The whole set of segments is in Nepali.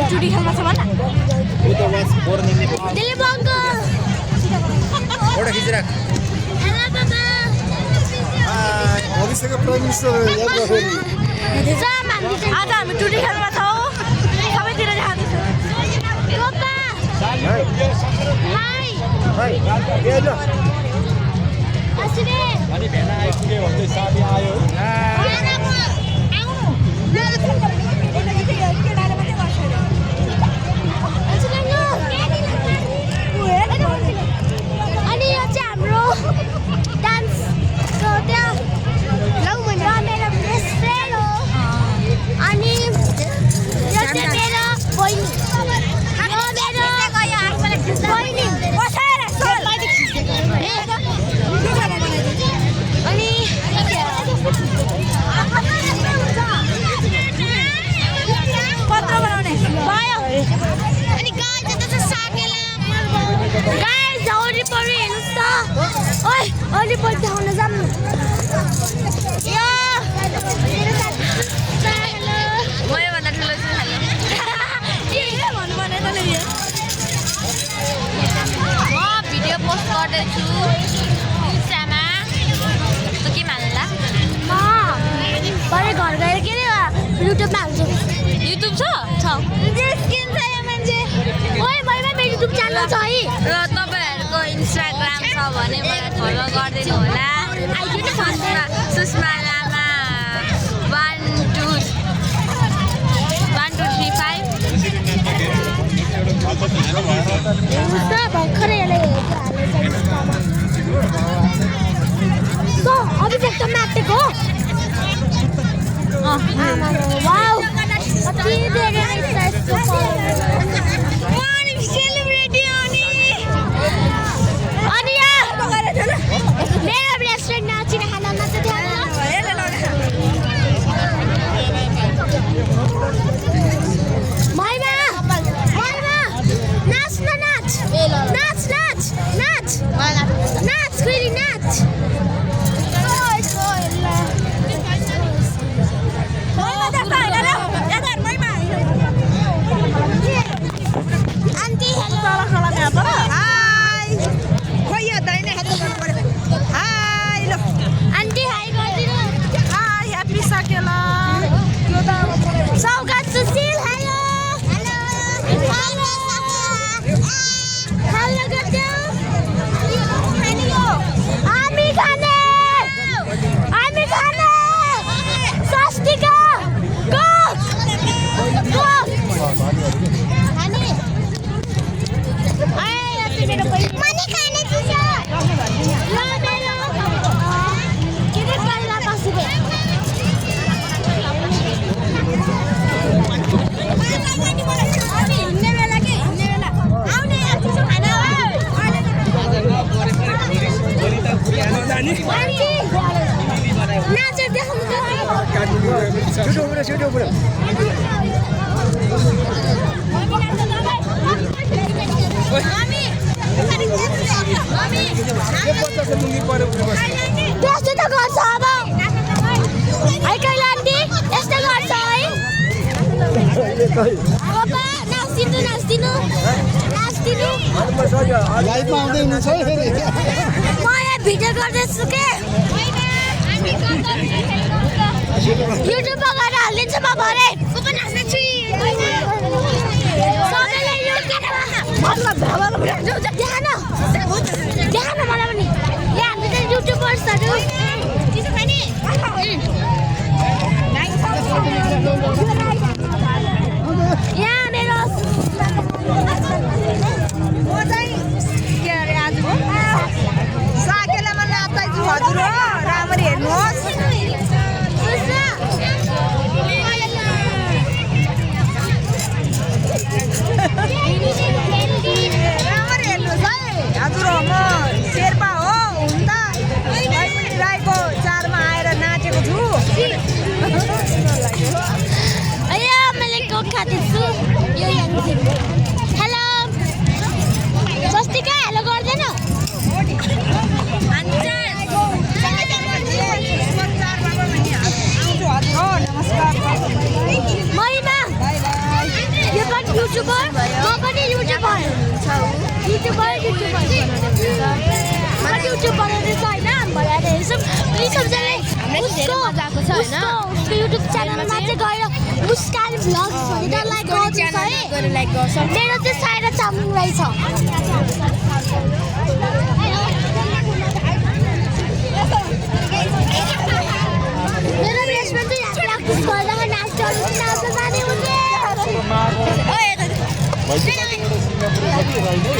चुडी खेल्न छ भन भविष्यको प्राइम मिनिस्टर याद राख्नु आज हामी चुडी खेल्न छौँ सबैतिर जाँदैछौँ अनि भेना आइपुग्यो भन्दै साथी आयो अनि यो चाहिँ हाम्रो डान्सको त्यो मेरो बेस्ट फ्रेन्ड हो अनि यो चाहिँ मेरो बहिनी पत्र बनाउने भयो अनि गाइस वरिपरि हेर्नुहोस् त ओइ वरिपरि देखाउन जाऊँ यो मयोभन्दा ठुलो छु के भन्नु भने त नि म भिडियो पोस्ट गर्दैछु इन्स्टामा त के मान्ला म भरे घर गएर के युट्युबमा हाल्छु युट्युब छ स्किन छ यो मान्छे ओइ मैले मेरो युट्युब च्यानल छ है र तपाईहरुको इन्स्टाग्राम छ भने मलाई फलो गरिदिनु होला सुषमा लामा 1235 भर्खरै अभिषेक त म्याटेको वाउ कति धेरै सेलिब्रिटी अनि मेरो रेस्टुरेन्ट नाचिने खाना मात्र नाच फेरि नाच आन्टी हेलो आन्टी हाई गरिदिनु हाई ह्याप्पी साकेला सौगात सुशील हेलो हेलो गर्दै हामी खाने स्वास्तिका नाचेर देखाउनु त्यस्तो त गर्छ अब है कहिले आन्टी यस्तो गर्छ है नाच्दिनु लाइभमा आउँदै हुनुहुन्छ है फेरि म यहाँ भिडियो गर्दैछु के युट्युबमा गएर हालिदिन्छु म भरे देखा न मलाई पनि यहाँ हामी त युट्युबर्सहरू यहाँ मेरो साकेलामा नाच्दैछु हजुर हो राम्ररी हेर्नुहोस् राम्ररी हेर्नुहोस् है हजुर हो म धेरै मजा आएको छ हैन उसको YouTube च्यानलमा चाहिँ गएर मुस्कान भ्लग्स भनेर लाइक गर्छ है गएर लाइक गर्छ मेरो चाहिँ साइरा चामुङ रहेछ मेरो रेस्टुरेन्ट चाहिँ यहाँ प्र्याक्टिस गरेर नाच्छ जाने हुने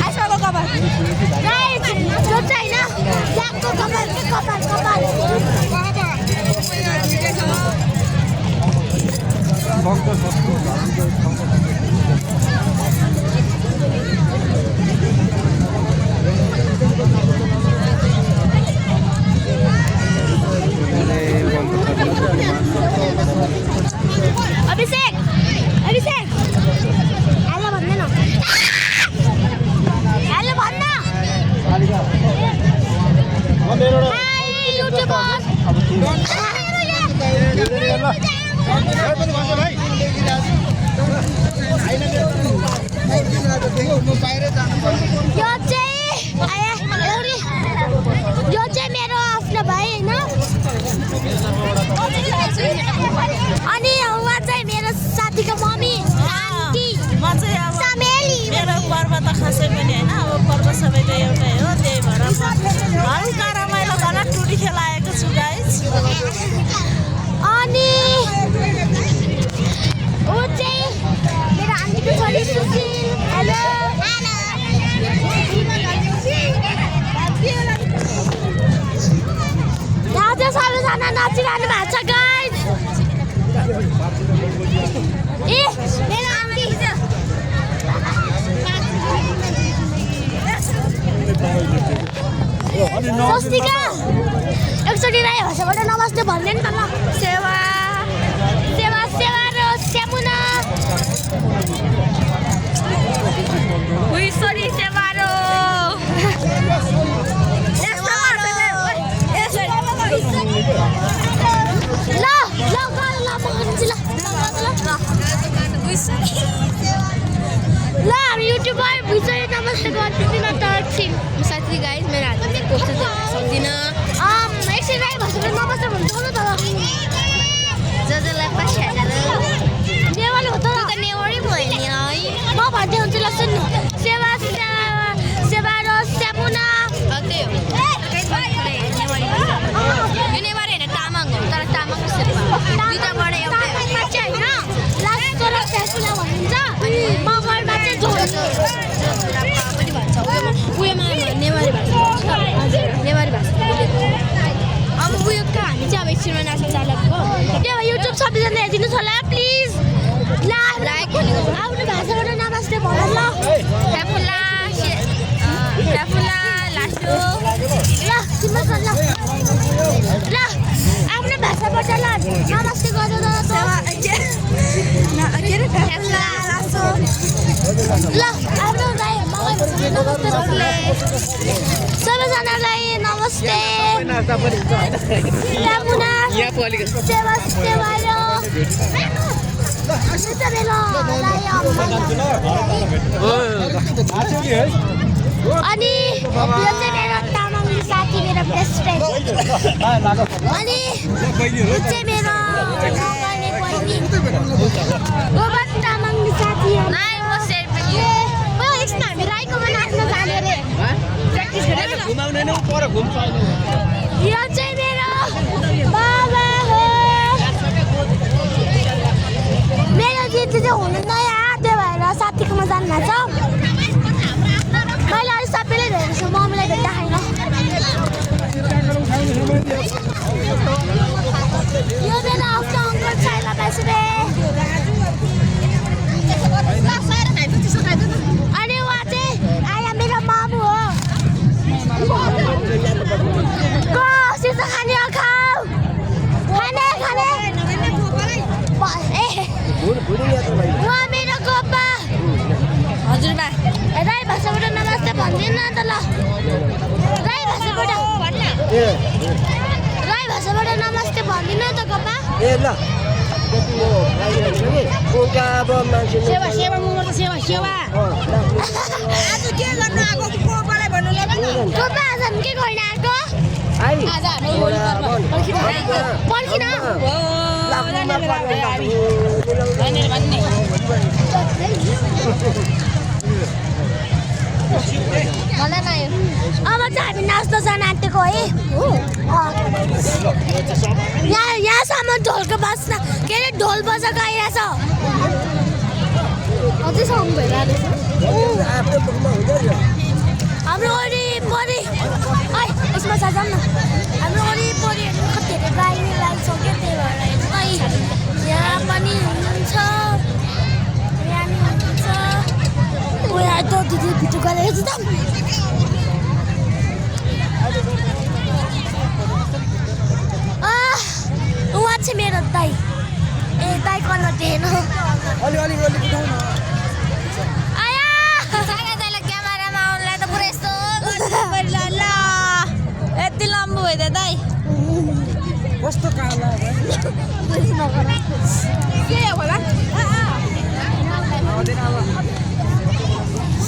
आसमाको कपाल गाइस जो चाहिँ हैन ब्ल्याकको कपाल के कपाल अभिषेक हेलो भन्दैन हेलो भन्न हाय युट्युबर यो चाहिँ मेरो आफ्नो भाइ हैन अनि उहाँ चाहिँ मेरो साथीको मम्मी आन्टी म चाहिँ अब समेली मेरो पर्व त खासै पनि हैन अब पर्व सबैको एउटै हो त्यही भएर हल्का रमाइलो गर्न टुटी खेलाएको छु गाइस अनि ऊ चाहिँ मेरो आन्टीको छोरी सुशील हेलो यहाँ चाहिँ सबैजना नाचिरहनु भएको छ गाइस ए मेरो आन्टी स्वस्तिका एकचोटि राई भाषाबाट नमस्ते भन्ने नि त ल सेवा सेवा सेवा र स्यामुना उइसरी सेवारो ल ल गएर ल म गर्छु ल हामी युट्युबर भुइँचरी नमस्ते गर्दिन त एकछिन साथी गाइस मेरो हातमा कोप्छु त सक्दिन एकछिन राई भाषाबाट नमस्ते भन्छु न त जजलाई पछ्याएर नेवारी हो त नेवारी भयो नि है म भन्दै हुन्छु ल सुन्नु सेवा सेवा र स्यामुना त्यही हो यो नेवारी होइन तामाङ हो तर तामाङको शेर्पा दुईटाबाट एउटै हो तामाङमा चाहिँ होइन लास्टको र फ्यासुला भनिन्छ मगरमा चाहिँ झोल पनि भन्छ उयोमा नेवारी भाषा नेवारी भाषा अब उयो कहाँ हामी चाहिँ अब एकछिनमा नाच्न चालेको त्यो युट्युब सबैजना हेरिदिनुहोस् होला प्लिज ल आफ्नो भाषाबाट नमस्ते भन ल फ्याफुला लास्टो ल सुन्नुहोस् न ल आफ्नो भाषाबाट ल नमस्ते गर्नु ल आफ्नो गाई मलाई नमस्ते सबैजनालाई नमस्ते स्यामुना सेवा सेवा अनि यो चाहिँ मेरो तामाङ साथी मेरो बेस्ट फ्रेन्ड अनि यो चाहिँ मेरो गर्ने बहिनी गोबर तामाङ साथी हो एकछिन हामी राईकोमा नाच्न जाने रे यो चाहिँ मेरो बाबा हो मेरो दिदी चाहिँ हुनुहुन्न यहाँ त्यही भएर साथीकोमा जानुभएको छ मैले अलिक सबैले भेटेको छु मम्मीलाई भेट्दा खाइन यो मेरो आफ्नो अङ्कल साइला बाइसुबे अनि उहाँ चाहिँ आया मेरो मामु हो कसित खाने खाऊ खाने खाने उहाँ मेरो गोपा हजुरबा राई भाषाबाट नमस्ते भन्दिनँ त ल राई भाषाबाट नमस्ते भन्दिनँ त गोपा सेवा सेवा मुमर त सेवा सेवा आज के गर्न आएको गोपालाई भन्नुलाई गोपा आज के गर्न आएको आज हामी पर्खिन मलाई नआयो अब चाहिँ हामी नाच्न जान आँटेको है यहाँसम्म ढोलको बस्न के अरे ढोल बजाएको आइरहेछ अझै सङ भइरहेको हाम्रो वरिपरि यसमा जाऊँ न हाम्रो वरिपरि कतिहरू गाई लागिसक्यो त्यही भएर खै यहाँ पनि हुनुहुन्छ यहाँ नि हुनुहुन्छ उयो त दिदी भिडियो गरेको छ त उहाँ चाहिँ मेरो दाइ ए दाइ कलर थिएन आया क्यामेरामा आउनुलाई त पुरा यस्तो ल यति लम्बु भयो त दाइ कस्तो काला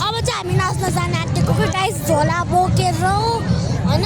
अब चाहिँ हामी नाच्न जान आँटेको गाइस झोला बोकेर होइन